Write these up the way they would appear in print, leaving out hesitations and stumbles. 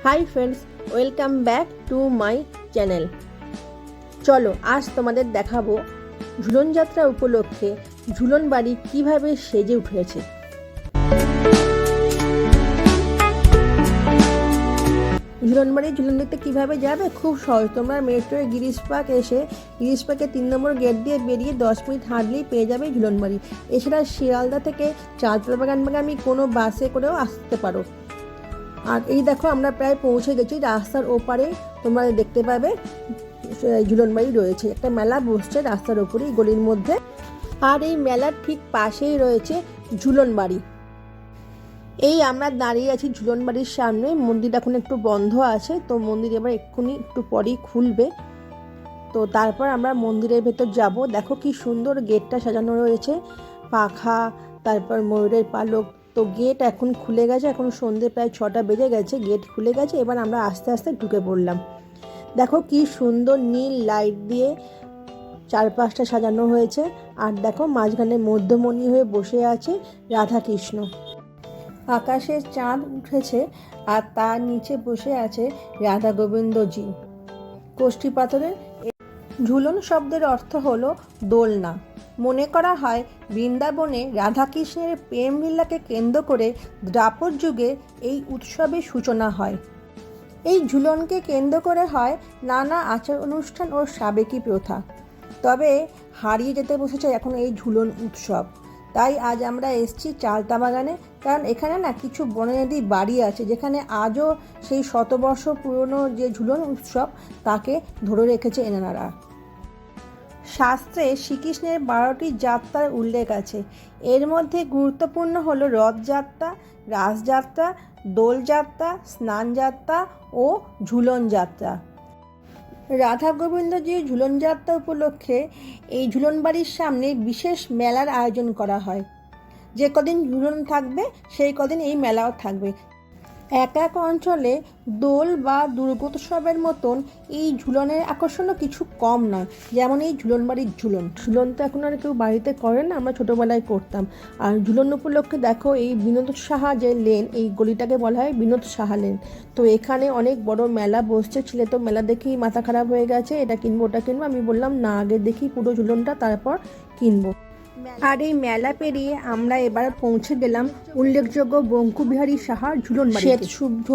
Hi friends, welcome back to my channel. চলো আজ তোমাদের দেখাবো ঝুলন যাত্রা উপলক্ষে ঝুলন বাড়ি কিভাবে সেজে উঠেছে। ঝুলন বাড়ি ঝুলন দেখতে কীভাবে যাবে? খুব সহজ। তোমরা মেট্রোয় গিরিশ পার্ক এসে গিরিশ পার্কের 3 নম্বর গেট দিয়ে বেরিয়ে 10 মিনিট হাঁটলেই পেয়ে যাবে ঝুলন বাড়ি। এছাড়া শিয়ালদা থেকে চাঁদপাড়া বাগানবাগামি কোনো বাসে করেও আসতে পারো। আর এই দেখো আমরা প্রায় পৌঁছে গেছি। রাস্তার ওপারে তোমরা দেখতে পাবে ঝুলন বাড়ি রয়েছে। একটা মেলা বসছে রাস্তার ওপরেই গলির মধ্যে, আর এই মেলার ঠিক পাশেই রয়েছে ঝুলন বাড়ি। এই আমরা দাঁড়িয়ে আছি ঝুলন বাড়ির সামনে। মন্দির এখন একটু বন্ধ আছে, তো মন্দির এবার এক্ষুনি একটু পরেই খুলবে। তো তারপর আমরা মন্দিরের ভেতর যাব। দেখো কি সুন্দর গেটটা সাজানো রয়েছে, পাখা, তারপর ময়ূরের পালক। তো গেট এখন খুলে গেছে, এখন সন্ধ্যে প্রায় 6টা বেজে গেছে, গেট খুলে গেছে। এবার আমরা আস্তে আস্তে ঢুকে পড়লাম। দেখো কি সুন্দর নীল লাইট দিয়ে চারপাশটা সাজানো হয়েছে। আর দেখো মাঝখানে মধ্যমণি হয়ে বসে আছে রাধাকৃষ্ণ। আকাশে চাঁদ উঠেছে আর তার নিচে বসে আছে রাধা গোবিন্দজি। কোষ্ঠী পাথরের ঝুলন শব্দের অর্থ হলো দোলনা। মনে করা হয় বৃন্দাবনে রাধাকৃষ্ণের প্রেম লীলাকে কেন্দ্র করে দ্বাপর যুগে এই উৎসবের সূচনা হয়। এই ঝুলনকে কেন্দ্র করে হয় নানা আচার অনুষ্ঠান ও সাবেকি প্রথা। তবে হারিয়ে যেতে বসেছে এখন এই ঝুলন উৎসব। তাই আজ আমরা এসেছি চালতা বাগানে, কারণ এখানে না কিছু বনেদি বাড়ি আছে যেখানে আজও সেই শতবর্ষ পুরনো যে ঝুলন উৎসব তাকে ধরে রেখেছে এনারা। শাস্ত্রে শ্রীকৃষ্ণের 12টি যাত্রার উল্লেখ আছে। এর মধ্যে গুরুত্বপূর্ণ হলো রথযাত্রা, রাসযাত্রা, দোলযাত্রা, স্নানযাত্রা ও ঝুলন যাত্রা। রাধা গোবিন্দজির ঝুলন যাত্রা উপলক্ষে এই ঝুলন বাড়ির সামনে বিশেষ মেলার আয়োজন করা হয়। যে কদিন ঝুলন থাকবে সেই কদিন এই মেলাও থাকবে। এক এক অঞ্চলে দোল বা দুর্গোৎসবের মতন এই ঝুলনের আকর্ষণও কিছু কম নয়। যেমন এই ঝুলন বাড়ির ঝুলন তো এখন আর কেউ বাড়িতে করে না, আমরা ছোটোবেলায় করতাম। আর ঝুলন উপলক্ষে দেখো এই বিনোদ সাহা যে লেন, এই গলিটাকে বলা হয় বিনোদ সাহা লেন। তো এখানে অনেক বড় মেলা বসছে। ছেলে তো মেলা দেখেই মাথা খারাপ হয়ে গেছে, এটা কিনবো ওটা কিনবো। আমি বললাম না, আগে দেখি পুরো ঝুলনটা, তারপর কিনবো। আর এই মেলা পেরিয়ে আমরা এবার পৌঁছে গেলাম উল্লেখযোগ্য বঙ্কুবিহারী সাহার ঝুলন বাড়ি। শ্বেত শুদ্ধ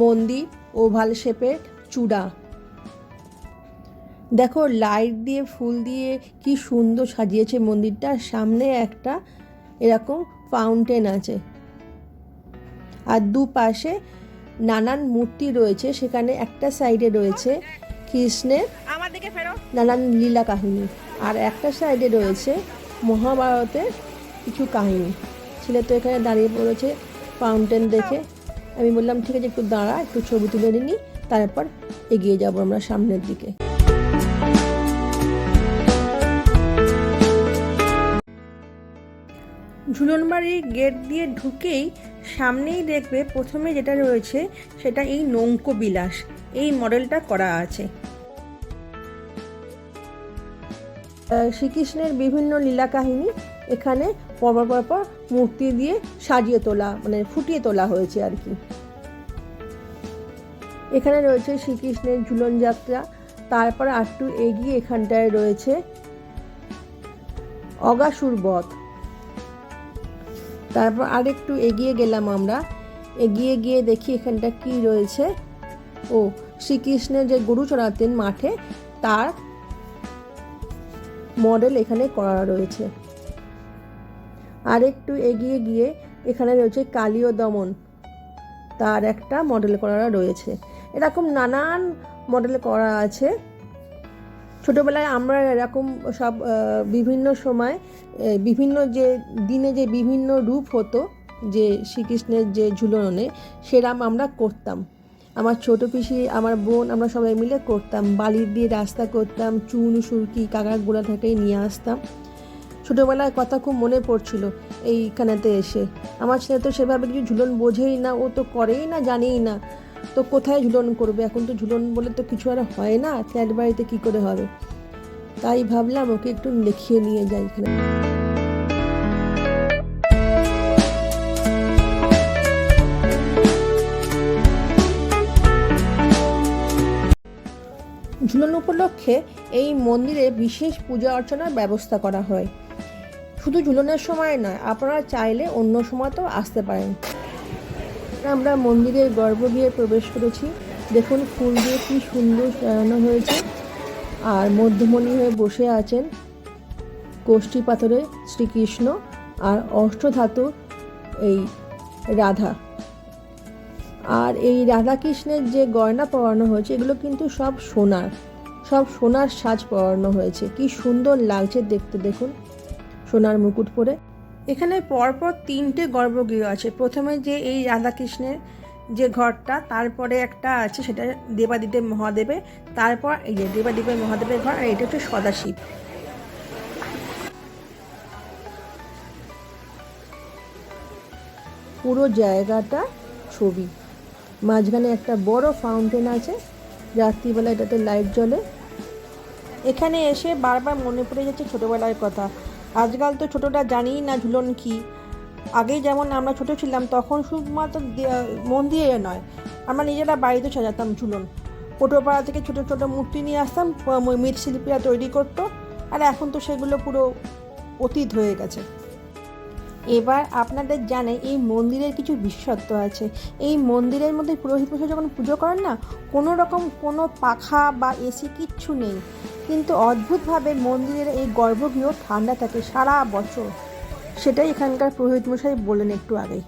মন্দির, ওভাল শেপের চূড়া। দেখো লাইট দিয়ে ফুল দিয়ে কি সুন্দর সাজিয়েছে মন্দিরটার সামনে। একটা এরকম ফাউন্টেন আছে আর দুপাশে নানান মূর্তি রয়েছে। সেখানে একটা সাইডে রয়েছে কৃষ্ণের নানান লীলা কাহিনী, আর একটা সাইডে রয়েছে মহাভারতের কিছু কাহিনী। ছেলে তো এখানে দাঁড়িয়ে পড়েছে ফাউন্টেন দেখে। আমি বললাম ঠিক আছে, একটু দাঁড়া, একটু ছবি তুলে নিই, তারপর এগিয়ে যাব আমরা সামনের দিকে। ঝুলন বাড়ির গেট দিয়ে ঢুকেই সামনেই দেখবে প্রথমে যেটা রয়েছে সেটা এই নৌকো বিলাস। এই মডেলটা করা আছে। শ্রীকৃষ্ণের বিভিন্ন লীলা কাহিনী এখানে পরপর মূর্তি দিয়ে সাজিয়ে তোলা, মানে ফুটিয়ে তোলা হয়েছে আর কি। এখানে রয়েছে শ্রীকৃষ্ণের ঝুলন যাত্রা। তারপর একটু এগিয়ে এখানটায় রয়েছে অগাসুর বধ। তারপর আরেকটু এগিয়ে গেলাম আমরা। এগিয়ে গিয়ে দেখি এখানটা কি রয়েছে। ও শ্রীকৃষ্ণের যে গরু চড়াতেন মাঠে, তার মডেল এখানে করা রয়েছে। আরেকটু এগিয়ে গিয়ে এখানে রয়েছে কালীয় দমন, তার একটা মডেল করা রয়েছে। এরকম নানান মডেল করা আছে। ছোটোবেলায় আমরা এরকম সব বিভিন্ন সময় বিভিন্ন যে দিনে যে বিভিন্ন রূপ হতো যে শ্রীকৃষ্ণের যে ঝুলনে, সেরাম আমরা করতাম। আমার ছোটো পিসি, আমার বোন, আমরা সবাই মিলে করতাম। বালির দিয়ে রাস্তা করতাম, চুন সুরকি কাকার গোলা থেকেই নিয়ে আসতাম। ছোটোবেলায় কথা খুব মনে পড়ছিল এইখানেতে এসে। আমার ছেলে তো সেভাবে কিছু ঝুলন বোঝেই না, ও তো করেই না, জানেই না। তো কোথায় ঝুলন করবে? এখন তো ঝুলন বলে তো কিছু আর হয় না, ফ্ল্যাট বাড়িতে কী করে হবে? তাই ভাবলাম ওকে একটু দেখিয়ে নিয়ে যাই এখানে। ঝুলন উপলক্ষে এই মন্দিরে বিশেষ পূজা অর্চনার ব্যবস্থা করা হয়। শুধু ঝুলনের সময় নয়, আপনারা চাইলে অন্য সময়তেও আসতে পারেন। আমরা মন্দিরের গর্ভগৃহে প্রবেশ করেছি। দেখুন ফুল দিয়ে কি সুন্দর সাজানো হয়েছে। আর মধ্যমণি হয়ে বসে আছেন কোষ্ঠী পাথরে শ্রীকৃষ্ণ আর অষ্টধাতু এই রাধা। আর এই রাধাকৃষ্ণের যে গয়না পরানো হয়েছে এগুলো কিন্তু সব সোনার সাজ পরানো হয়েছে। কি সুন্দর লাগছে দেখতে, দেখুন সোনার মুকুট পরে। এখানে পরপর 3টে গর্ভগৃহ আছে। প্রথমে যে এই রাধাকৃষ্ণের যে ঘরটা, তারপরে একটা আছে সেটা দেবাদিদেব মহাদেবের, তারপর এই যে দেবাদিদেব মহাদেবের ঘর, আর এটা হচ্ছে সদাশিব। পুরো জায়গাটা ছবি। মাঝখানে একটা বড় ফাউন্টেন আছে, রাত্রিবেলা এটাতে লাইট জ্বলে। এখানে এসে বারবার মনে পড়ে যাচ্ছে ছোটোবেলার কথা। আজকাল তো ছোটোটা জানিই না ঝুলন কি। আগে যেমন আমরা ছোটো ছিলাম তখন শুধুমাত্র মন্দিরে নয়, আমরা নিজেরা বাড়িতে সাজাতাম ঝুলন। পটুয়াপাড়া থেকে ছোটো ছোটো মূর্তি নিয়ে আসতাম, মৃৎশিল্পীরা তৈরি করতো। আর এখন তো সেগুলো পুরো অতীত হয়ে গেছে। এবার আপনাদের জানে এই মন্দিরের কিছু বিশেষত্ব আছে। এই মন্দিরের মধ্যে পুরোহিত মশাই যখন পুজো করেন না, কোনো রকম কোনো পাখা বা এসি কিচ্ছু নেই, কিন্তু অদ্ভুতভাবে মন্দিরের এই গর্ভগৃহ ঠান্ডা থাকে সারা বছর। সেটাই এখানকার পুরোহিত মশাই বললেন একটু আগেই।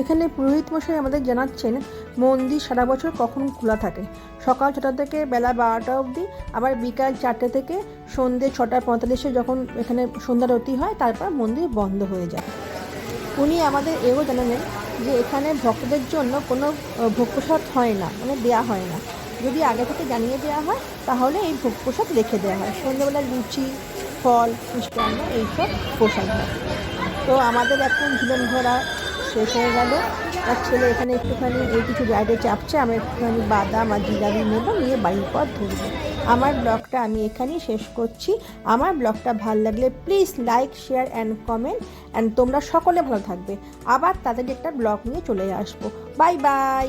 এখানে পুরোহিত মশাই আমাদের জানাচ্ছেন মন্দির সারা বছর কখন খোলা থাকে। সকাল 6টা থেকে বেলা 12টা অবধি, আবার বিকাল 4টে থেকে সন্ধ্যে 6:45 যখন এখানে সন্ধ্যারতি হয় তারপর মন্দির বন্ধ হয়ে যায়। উনি আমাদের এও জানালেন যে এখানে ভক্তদের জন্য কোনো ভোগ প্রসাদ হয় না, মানে দেওয়া হয় না। যদি আগে থেকে জানিয়ে দেওয়া হয় তাহলে এই ভোগ প্রসাদ রেখে দেওয়া হয়। সন্ধ্যেবেলা লুচি, ফল, মিষ্টান্ন এইসব প্রসাদ হয়। তো আমাদের এখন ঝুলন ঘোরা শেষ হয়ে গেল। তার ছেলে এখানে একটুখানি এই কিছু রাইডে চাপছে, আমরা একটুখানি বাদাম আর জিলাপি নেবো, নিয়ে বাড়ির পথ ধরবো। আমার ব্লগটা আমি এখানেই শেষ করছি। আমার ব্লগটা ভালো লাগলে please like, share and comment. And তোমরা সকলে ভালো থাকবে। আবার তাদের একটা ব্লগ নিয়ে চলে আসবো। Bye bye.